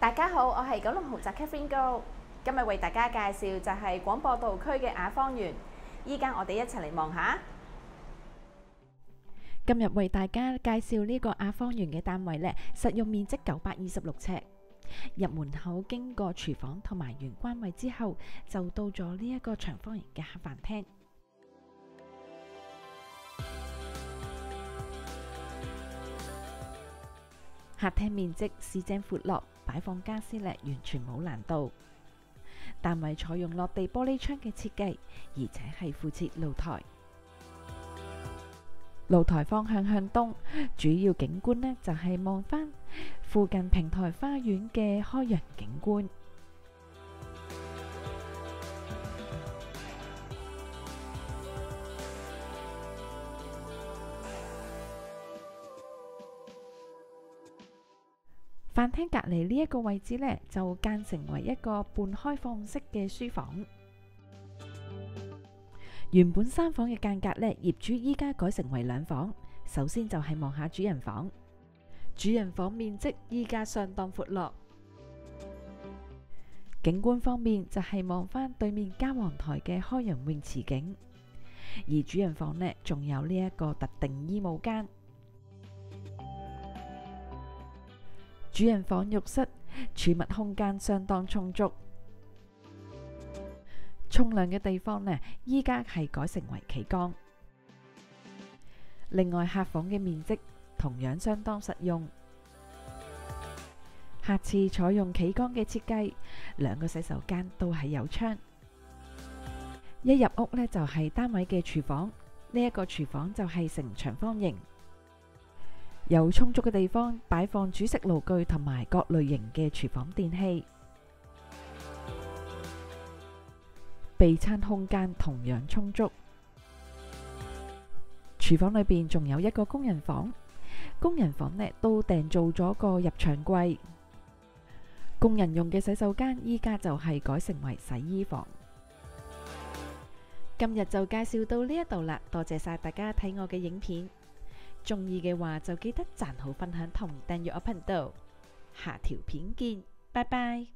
大家好，我係九龍豪宅 Catherine 高，今日為大家介紹就係廣播道區嘅雅芳園。依家我哋一齊嚟望下。今日為大家介紹呢個雅芳園嘅單位呢，實用面積926尺。入門口經過廚房同埋玄關位之後，就到咗呢一個長方形嘅客飯廳。客廳面積四正闊落，擺放家私呢完全冇難度。單位採用落地玻璃窗嘅設計，而且係附設露台。露台方向向東，主要景觀呢就係望返附近平台花園嘅開揚景觀。飯廳隔離呢一個位置呢，就間成為一個半開放式嘅書房。原本3房嘅間隔呢，業主依家改成為2房。首先就係望下主人房，主人房面積依家相當闊落。景觀方面就係望返對面嘉皇台嘅開揚泳池景，而主人房呢仲有呢一個特定衣帽間。主人房浴室儲物空間相當充足。沖涼嘅地方呢，依家係改成為企缸。另外客房嘅面積同樣相當實用。客廁採用企缸嘅設計，2個洗手間都係有窗。一入屋呢，就係單位嘅廚房，呢一個廚房就係呈長方形，有充足嘅地方擺放煮食爐具同埋各類型嘅廚房電器。備餐空間同樣充足。廚房裏邊仲有一個工人房，工人房呢都訂做咗個入場櫃。工人用嘅洗手間依家就係改成為洗衣房。今日就介紹到呢一度啦，多謝晒大家睇我嘅影片。中意嘅話就記得讚好、分享同訂閱我頻道。下條片見，拜拜。